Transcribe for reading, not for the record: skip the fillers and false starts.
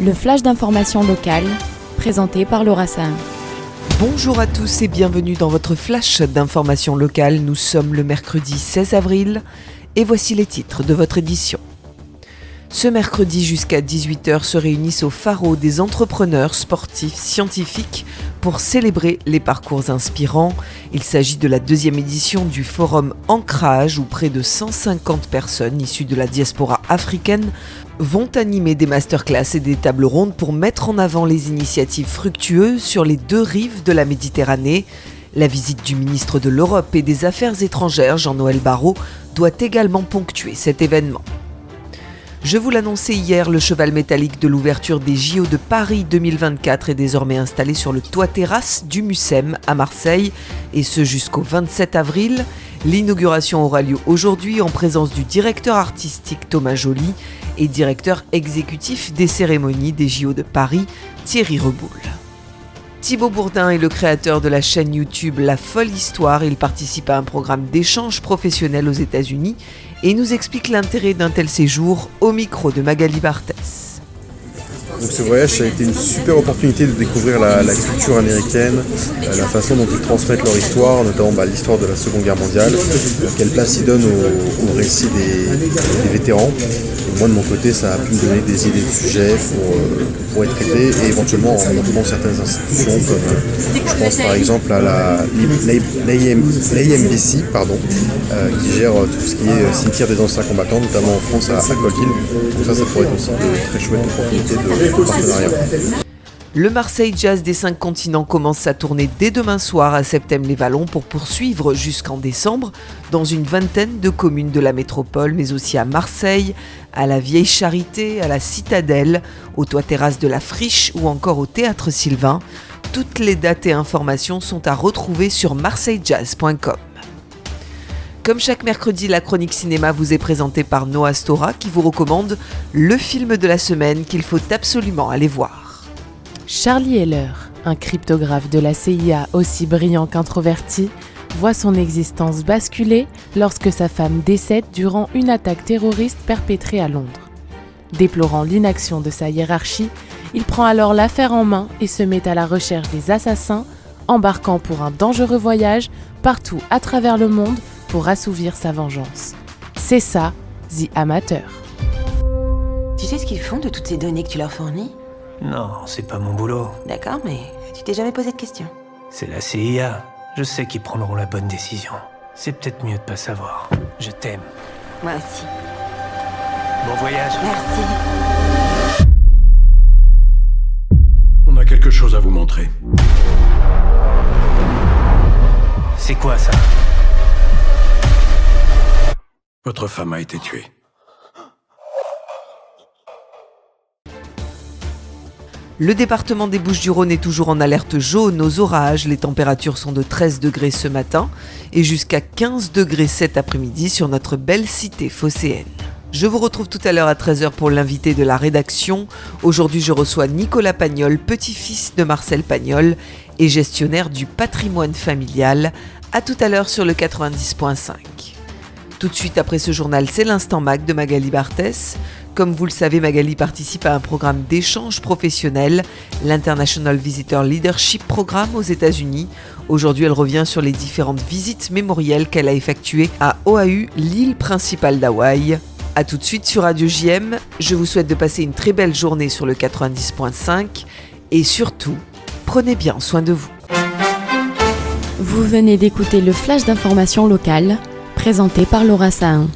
Le flash d'information locale, présenté par Laura Sahin. Bonjour à tous et bienvenue dans votre flash d'information locale. Nous sommes le mercredi 16 avril et voici les titres de votre édition. Ce mercredi jusqu'à 18h se réunissent au Pharo des entrepreneurs sportifs scientifiques pour célébrer les parcours inspirants. Il s'agit de la deuxième édition du forum Ancrage où près de 150 personnes issues de la diaspora africaine vont animer des masterclass et des tables rondes pour mettre en avant les initiatives fructueuses sur les deux rives de la Méditerranée. La visite du ministre de l'Europe et des Affaires étrangères, Jean-Noël Barrot, doit également ponctuer cet événement. Je vous l'annonçais hier, le cheval métallique de l'ouverture des JO de Paris 2024 est désormais installé sur le toit-terrasse du Mucem à Marseille, et ce jusqu'au 27 avril. L'inauguration aura lieu aujourd'hui en présence du directeur artistique Thomas Joly et directeur exécutif des cérémonies des JO de Paris, Thierry Reboul. Thibaut Bourdin est le créateur de la chaîne YouTube La Folle Histoire. Il participe à un programme d'échange professionnel aux États-Unis et nous explique l'intérêt d'un tel séjour au micro de Magali Barthès. Donc ce voyage, ça a été une super opportunité de découvrir la culture américaine, la façon dont ils transmettent leur histoire, notamment l'histoire de la Seconde Guerre mondiale, quelle place ils donnent au récit des vétérans. Et moi de mon côté, ça a pu me donner des idées de sujets pour être traités et éventuellement en rencontrant certaines institutions comme je pense par exemple à l'AMBC qui gère tout ce qui est cimetière des anciens combattants, notamment en France à Gold Hill. Donc ça pourrait être aussi de très chouettes opportunités de partenariat. Le Marseille Jazz des 5 continents commence sa tournée dès demain soir à Septèmes-les-Vallons pour poursuivre jusqu'en décembre dans une vingtaine de communes de la métropole, mais aussi à Marseille, à la Vieille Charité, à la Citadelle, au toit-terrasse de la Friche ou encore au Théâtre Sylvain. Toutes les dates et informations sont à retrouver sur marseillejazz.com. Comme chaque mercredi, la chronique cinéma vous est présentée par Noah Stora qui vous recommande le film de la semaine qu'il faut absolument aller voir. Charlie Heller, un cryptographe de la CIA aussi brillant qu'introverti, voit son existence basculer lorsque sa femme décède durant une attaque terroriste perpétrée à Londres. Déplorant l'inaction de sa hiérarchie, il prend alors l'affaire en main et se met à la recherche des assassins, embarquant pour un dangereux voyage partout à travers le monde pour assouvir sa vengeance. C'est ça, The Amateur. Tu sais ce qu'ils font de toutes ces données que tu leur fournis ? Non, c'est pas mon boulot. D'accord, mais tu t'es jamais posé de questions. C'est la CIA. Je sais qu'ils prendront la bonne décision. C'est peut-être mieux de pas savoir. Je t'aime. Moi aussi. Bon voyage. Merci. On a quelque chose à vous montrer. C'est quoi ça ? Votre femme a été tuée. Le département des Bouches-du-Rhône est toujours en alerte jaune aux orages. Les températures sont de 13 degrés ce matin et jusqu'à 15 degrés cet après-midi sur notre belle cité phocéenne. Je vous retrouve tout à l'heure à 13h pour l'invité de la rédaction. Aujourd'hui, je reçois Nicolas Pagnol, petit-fils de Marcel Pagnol et gestionnaire du patrimoine familial. À tout à l'heure sur le 90.5. Tout de suite après ce journal, c'est l'Instant Mag de Magali Barthès. Comme vous le savez, Magali participe à un programme d'échange professionnel, l'International Visitor Leadership Programme aux États-Unis. Aujourd'hui, elle revient sur les différentes visites mémorielles qu'elle a effectuées à Oahu, l'île principale d'Hawaï. A tout de suite sur Radio JM. Je vous souhaite de passer une très belle journée sur le 90.5 et surtout, prenez bien soin de vous. Vous venez d'écouter le flash d'information locale, présenté par Laura Sahin.